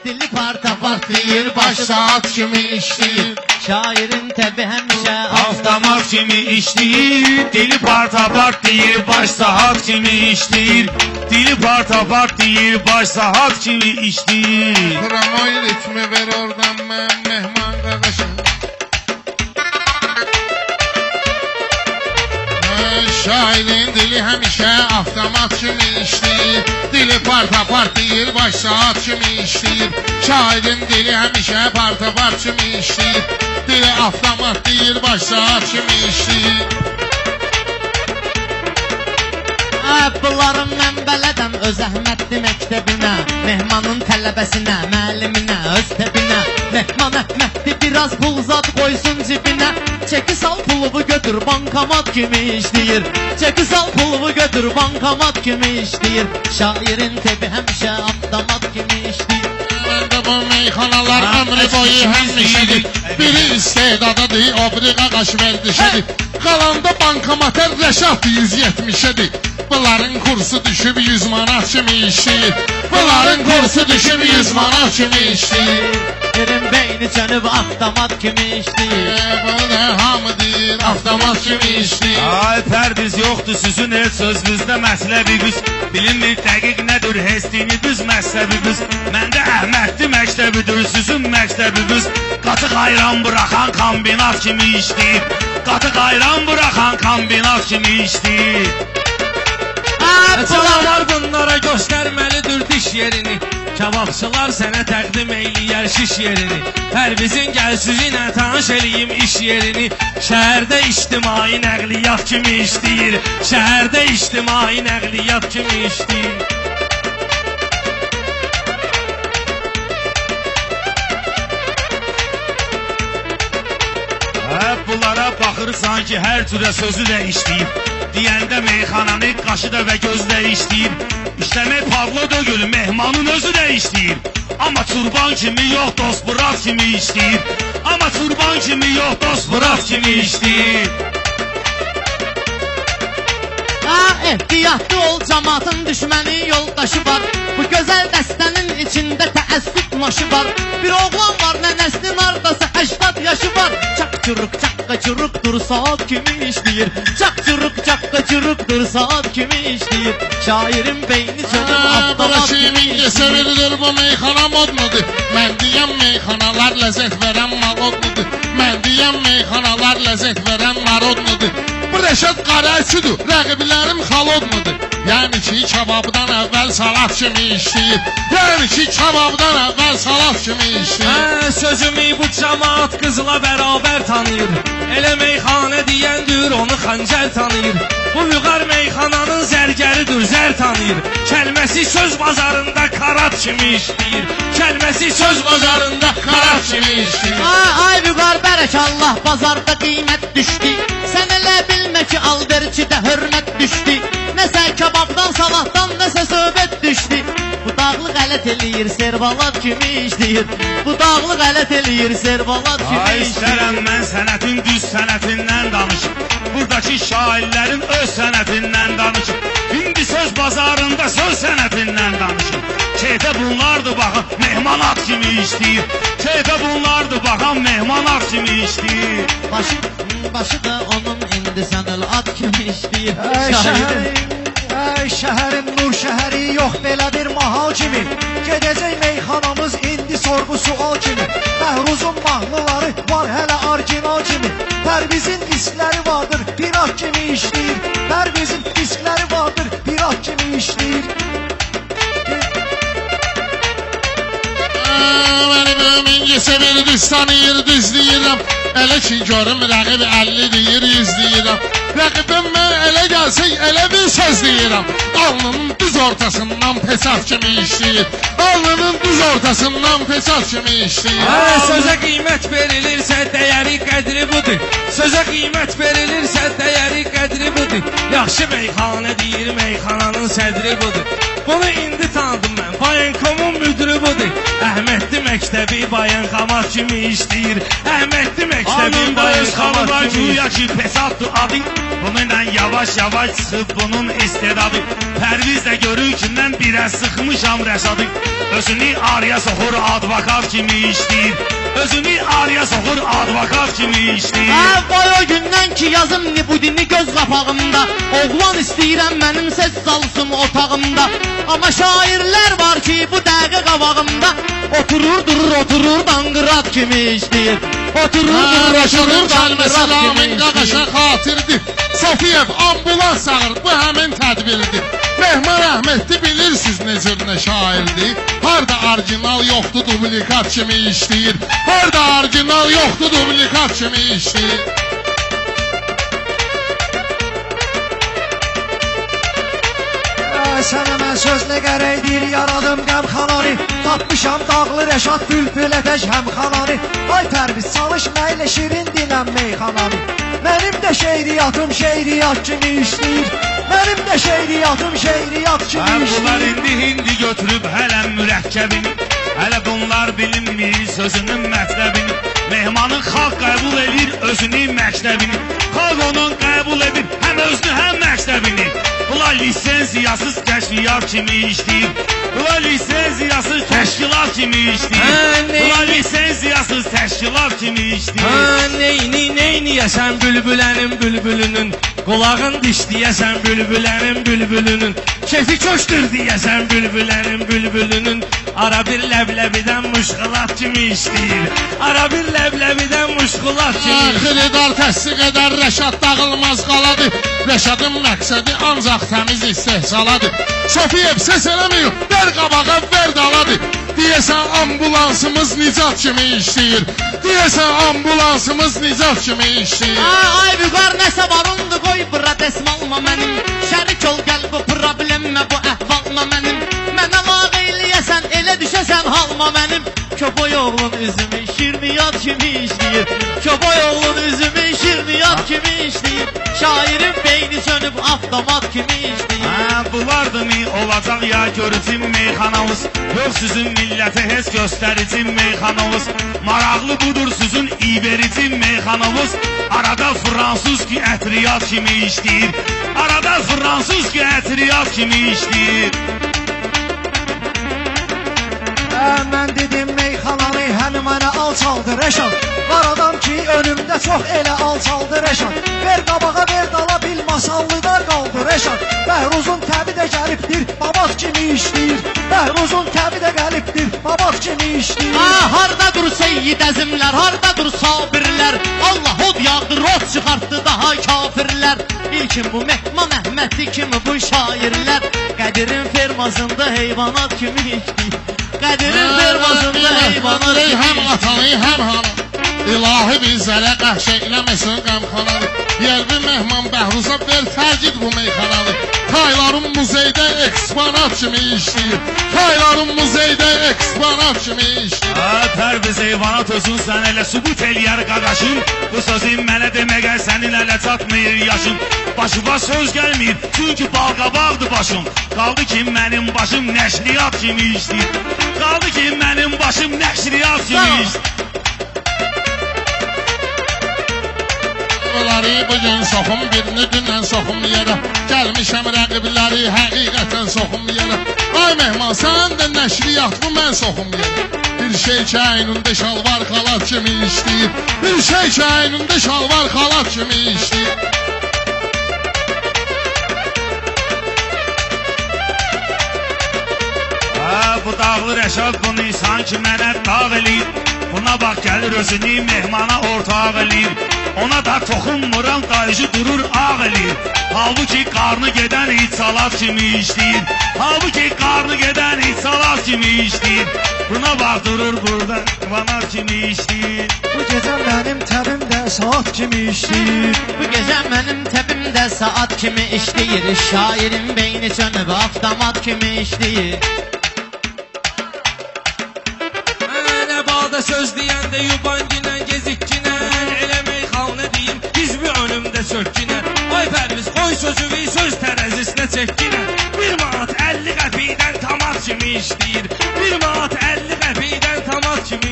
dili parta partlayır, baş saat kimi işləyir. Şairin təbi həmişə Avtomat kimi işləyir, dili parta partlayır, baş saat kimi işləyir. Dili parta partlayır, baş saat kimi işləyir. Pramoy ritmi ver oradan mən mehman qardaşım. Şairin dili həmişə avtomat kimi işləyir. Dili parta partlayır, baş saat kimi işləyir. Şairin dili həmişə parta part kimi işləyir. Dili avtomat deyir, baş saat kimi işləyir. Bunların mən bələdəm öz əhmətli məktəbinə, mehmanın tələbəsinə, müəlliminə, öz təbinə. Mehman əhmətli biraz pul zat qoysun cibinə. Çeki sal pulumu götür, bankamat kimi işləyir. Çeki sal pulumu götür, bankamat kimi işləyir. Şairin təbi həmişə avtomat kimi işləyir. Məndə bu meyxanalar ömrü boyu həmişədir. Biri istedadadır, o biri qaqaş vərdişədir. Qalanda bankamata rəşat 170-ədir. Bunların kursu düşüb 100 manat kimi işləyir. Bunların kursu düşüb 100 manat kimi işləyir. Yerin beyni çönüb avtomat kimi işləyir. Bunu hamı deyir, avtomat kimi işləyir. Ay pərdiz yoxdur sizin heç sözünüzdə məsləbiniz. Bilinmir dəqiq nədir hestiniz məsləbiniz. Məndə əhmətli məktəbidir sizin məktəbiniz. Qatıq ayran bıraxan kombinat kimi işləyir. Qatıq ayran bıraxan kombinat kimi işləyir. Canavar bunlara göstərməlidir diş yerini. Kebabçılar sənə təqdim eyləyər şiş yerini. Pərvizin gəl sizinlə tanış eləyim iş yerini. Şəhərdə ictimai nəqliyyat kimi işləyir. Şəhərdə ictimai nəqliyyat kimi işləyir. Bunlara baxırsan ki hər cürə sözü də işləyir. Deyəndə meyxananı qaşıda və gözdə işləyir. İşləmək parla dögül, mehmanın özü də işləyir. Amma çurban kimi yox, dost bırak kimi işləyir. Amma çurban kimi yox, dost bırak kimi işləyir. Ehtiyatlı ol, cemaatın düşməni yoldaşı var. Bu gözəl dəstənin içində təəssüf maşı var. Bir oğlan var, nənəsinin ardası 80 yaşı var. Çaqçırıq, çaqqacırıqdır, saat kimi işləyir. Çaqçırıq, çaqqacırıqdır, saat kimi işləyir. Şairin beyni çönüb avtomat kimi işləyir. Sevilir bu meyxana modludur. Mən deyəm meyxanalar ləzzət verən malodludur. Mən deyəm meyxanalar ləzzət verən marodludur. Bu Rəşad Qarəçüdür, rəqiblərim xalodmudur. Yəni ki, kebabdan əvvəl salat kimi işləyir. Yəni ki, kebabdan əvvəl salat kimi işləyir. Sözümü bu cemaat qızla bərabər tanıyır. Elə meyxanə deyəndir, onu xəncər tanıyır. Bu vüqar meyxananın zərgəridir, zər tanıyır. Kəlməsi söz bazarında karat kimi işləyir. Kəlməsi söz bazarında karat kimi işləyir. Ay vüqar bərək Allah, bazarda qiymət düşdü. Sən elə bilmə ki, alverçidə hörmət düşdü. Nəsə kebabdan, salatdan, nəsə söhbət düşdü. Bu dağlı qələt eləyir, servalat kimi işləyir. Bu dağlı qələt eləyir, servalat kimi Ay işləyir. istərəm mən sənətin düz sənətindən danışım. Buradakı şairlərin öz sənətindən danışım. İndi söz bazarında söz sənətindən danışım. Keyfə bunlardır baxın, mehmanat kimi işləyir. Keyfə bunlardır baxın, mehmanat kimi işləyir. Başı da onun indi sənəl at kimi işləyir. Şəhərin nur şəhəri yox belə bir mahal kimi. Gedəcək meyxanamız indi sorğu sual kimi. Bəhruzun mahnıları var hələ orijinal kimi. Pərvizin diskləri vardır, piraq kimi işləyir. Pərvizin diskləri vardır, piraq kimi işləyir. Mənim ömüngəsə beni düz tanıyır, düz deyirəm. Elə ki görüm rəqib 50 deyir, 100 deyirəm. Rəqibim mən elə gəlsək elə bir söz deyirəm. Alnının düz ortasından pesat kimi işləyir. Alnının düz ortasından pesat kimi işləyir. Sözə qiymət verilirsə dəyəri qədri budur. Sözə qiymət verilirsə dəyəri qədri budur. Yaxşı meyxanə deyir, meyxananın sədri budur. Bunu indi tanıdım mən, Payenkomun müdürü budur. Əhmətli məktəb məktəbi bayan xamat kimi işləyir. Əhmədli məktəbi Anın bayan dayız xamat xalıba kimi güya ki pesaddı adı. Bununla yavaş yavaş çıxıb bunun istedadı. Pərviz də görür ki mən biraz sıxmışam rəşadı. Özünü araya soxur advokat kimi işləyir. Özünü araya soxur advokat kimi işləyir. Qoy o gündən ki yazım Nibudini göz qapağımda. Oğlan istəyirəm mənim ses salsın otağımda. Amma şairlər var ki bu dəqiqə qabağımda. Oturur durur danqırat kimi işləyir. Oturur durur Rəşadın kəlməsi danqırat kimi Ramin Qaqaşa işləyir. xatirdir. Sofiyev ambulans çağır, bu həmin tədbirdir. Mehman Əhmədli bilirsiniz necə şairdir. Harda orijinal yoxdur, dublikat kimi işləyir. Harda orijinal yoxdur, dublikat kimi işləyir. Sənə mən sözlə gərəkdir yaradım qəmxananı. Tapmışam dağlı Rəşad bülbülə tək həmxananı. Ay Pərviz çalışma ilə şirin dinən meyxananı. Mənim də şeiriyyatım şeiriyyat kimi işləyir. Mənim də şeiriyyatım şeiriyyat kimi Bunlar işləyir. indi götürüb hələ mürəkkəbini. Hələ bunlar bilinmir sözünün mətləbini. Mehmanın xalq qəbul edir özünü məktəbini. Xalq onun qəbul edir həm özünü həm məktəbini. Bunlar lisensiyasız kəşfiyyat kimi işləyir. Bunlar lisensiyasız təşkilat kimi işləyir. Bunlar lisensiyasız təşkilat kimi işləyir. Neyniyəsən bülbülənin bülbülünün, qulağın dişliyəsən bülbülənin bülbülünün, kefi köşdür deyəsən bülbülənin bülbülünün, ara bir ləbləbidən muşqulat kimi işləyir. Ara bir ləbləbidən muşqulat kimi işləyir. Xilidar təsdiq edər Rəşad dağılmaz qaladır. Rəşadın məqsədi ancaq təmiz istehsaladır. Sofiyev səs eləmiyor, ver qabağa ver daladır. Deyəsən ambulansımız nicat kimi işləyir. Deyəsən ambulansımız nicat kimi işləyir. Ay vüqar nəsə varındı qoy bura desmalma mənim. Şərik ol gəl bu problemmə bu əhvalma mənim. Mənə lağ eləyəsən elə düşəsən halma mənim. Köboy oğlun üzümü şirniyat kimi işləyir. Köboy oğlun üzümü şirniyat kimi işləyir. Şairin beyni sönüb avtomat kimi işləyir. Bunlardı mı olacaq ya görücüm meyxanamız. Yox sizin millətə heç göstəricim meyxanamız. Maraqlı budur sizin ibericim meyxanamız. Arada fransız ki ətriyat kimi işləyir. Arada fransız ki ətriyat kimi işləyir. Mən dedim meyxananı həmi mənə alçaldı Rəşad. Var adam ki önümdə çox elə alçaldı Rəşad. Ver qabağa ver dala bil masallıda qaldı Rəşad. Bəhruzun təbi də gəlibdir babat kimi işləyir. Bəhruzun təbi də gəlibdir babat kimi işləyir. Harda dur seyyid əzimlər, harda dur sabirlər. Allah od yağdı, rot çıxartdı daha kafirlər. İlkin bu Mehman Əhmədli kimi bu şairlər. Qədirin fermasında heyvanat kimi işləyir. Qədirin fermasında heyvanat kimi Həm işləyir. atanı həm hanı. İlahi bizlərə qəşə eləməsin qəmxanalı. Yerbi Mehman Bəhruza ver tərgid bu meyxanalı. Tayların muzeydə eksponat kimi işləyir. Tayların muzeydə eksponat kimi işləyir. Pərviz heyvanat özün sən elə sübut eləyər qaqaşın. Bu sözün mənə deməgər sənin ələ çatmayır yaşın. Başıma söz gəlmir çünki balqabaqdır başım. Qaldı ki mənim başım nəşriyat kimi işləyir. Qaldı ki mənim başım nəşriyat kimi işləyir. Bunları bugün soxum birini dünən soxum yerə. Gəlmişəm rəqibləri həqiqətən soxum yerə. Ay Mehman sən də nəşriyyat bu mən soxum yerə. Bir şey ki əynində şalvar xalat kimi işləyir. Bir şey ki əynində şalvar xalat kimi işləyir. Bu dağlı Rəşad bunu sanki mənə dağ eləyir. Buna bax gəlir özünü mehmana ortaq eləyir. Ona da toxunmuram dayıcı durur ağ eləyir. Halbuki qarnı gedən iç salat kimi işləyir. Halbuki qarnı gedən iç salat kimi işləyir. Buna bax durur burada vanar kimi işləyir. Bu gecə mənim təbim də saat kimi işləyir. Bu gecə mənim təbimdə saat kimi işləyir. Şairin beyni sönüb avtomat kimi işləyir. Söz deyəndə yuban ginən gezik ginən, elə meyxanə deyim hizbi önümdə sökkinən. Ay Pərviz qoy sözüvü söz tərəzisinə çəkkinən. 1 manat 50 qəpikdən tamat kimi işləyir. 1 manat 50 qəpikdən tamat kimi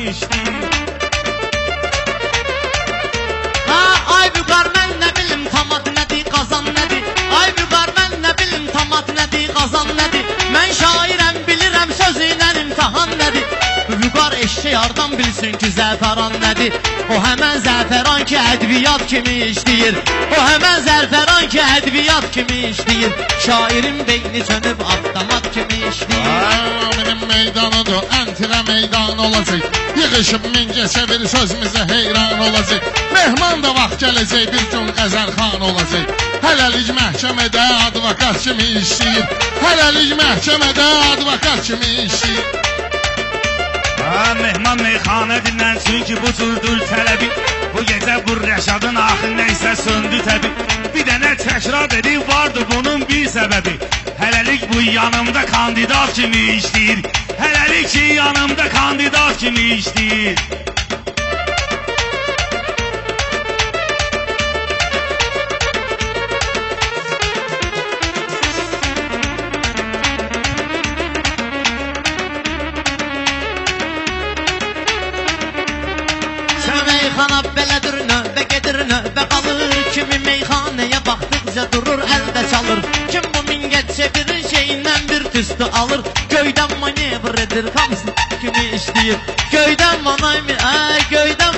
var eşşək hardan bilsin ki zəfəran nədir? O həmən zəfəran ki ədviyyat kimi işləyir. O həmən zəfəran ki ədviyyat kimi işləyir. Şairin beyni çönüb avtomat kimi işləyir. Benim meydanıdır, entrə meydan olacaq. Yığışıb mingəsə bir sözümüzə heyran olacaq. Mehman da vaxt gələcək, bir gün qəzəlxan olacaq. Hələlik məhkəmədə advokat kimi işləyir. Hələlik məhkəmədə advokat kimi işləyir. Mehman meyxanədindən çünki bu cürdür tələbi. Bu gecə bu Rəşadın axı neysə söndü təbi. Bir dənə təkrar dedi, vardı bunun bir səbəbi. Hələlik bu yanımda kandidat kimi işləyir. Hələlik ki yanımda kandidat kimi işləyir. Meyxana belədir, növbə gedir, növbə qalır. Kimi meyxanəyə baxdıqca durur, əldə çalır. Kim bu mingət çevirir, şeyindən bir tüstü alır. Göydən manevr edir, kosmonavt kimi işləyir. Göydən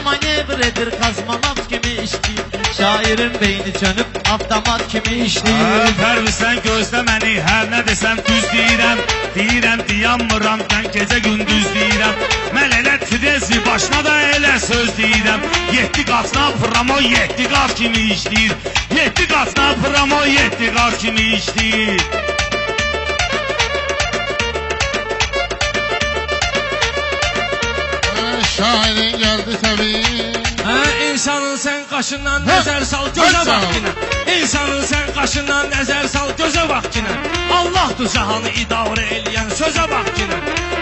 manevr edir, kosmonavt kimi işləyir. Şairin beyni çönüb, avtomat kimi işləyir. Pərviz sən gözlə məni, hər nə desəm düz deyirəm. Deyirəm, dayanmıram, mən gecə gündüz deyirəm. Mən elə trezi başına da elə söz deyirəm. 7 qatına promo 7 qat kimi işləyir. 7 qatına promo 7 qat kimi işləyir. Şairin geldi tabii. İnsanın sen qaşından nəzər sal, gözə bax yenə. İnsanın sen qaşından nəzər sal, gözə bax yenə. Allahdır cahanı idarə eləyən, sözə bax yenə.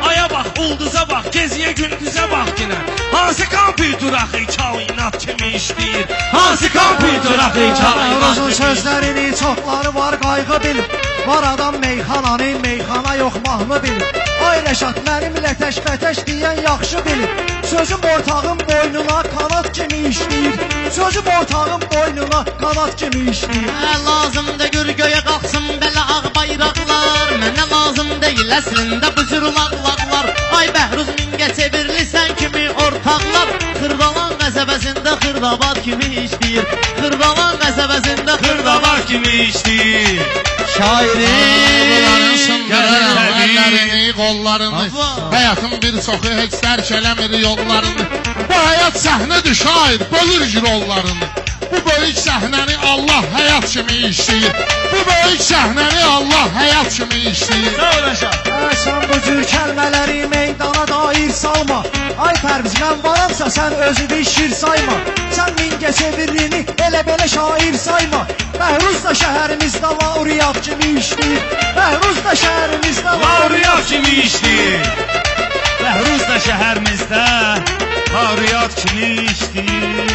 Aya bax, ulduza bax, geziyə gündüzə bax yenə. Hansı kompüter axı kainat kimi işləyir? Hansı kompüter axı kainat Rozun kimi işləyir? sözlərini çoxları var qayğı bilib. Var adam meyxananı, meyxana yox mahnı bilib. Ay Rəşad mənimlə təş-bətəş deyən yaxşı bilib. Sözüm ortağım boynuna kanat kimi işləyir. Sözüm ortağım boynuna kanat kimi işləyir. Lazımdır gör göyə qalxsın belə ağ bayraqlar. Mənə lazım deyil əslində bu cür laqlaqlar. Ay Bəhruz mingə çevrilsən kimi ortaqlar. Xırdalan qəsəbəsində xırdabat kimi işləyir. Xırdalan qəsəbəsində xırdabat kimi işləyir. Bunların Şairin sındırırım ellerini, kollarını. Hayatın bir çoxu heç dərk eləmir yollarını. Bu həyat səhnədir şair, bölür rollarını. Bu böyük səhnəni Allah həyat kimi işləyir. Bu böyük səhnəni Allah həyat kimi işləyir. Sən bu cür kəlmələri meydana dair salma. Ay Pərviz mən varamsa sən özünü şir sayma. Sən mingə çevirini elə belə şair sayma. Bəhruz da şəhərimizdə lauriyat kimi işləyir. Bəhruz da şəhərimizdə Lauriyat kimi işləyir. Bəhruz da şəhərimizdə lauriyat kimi işləyir.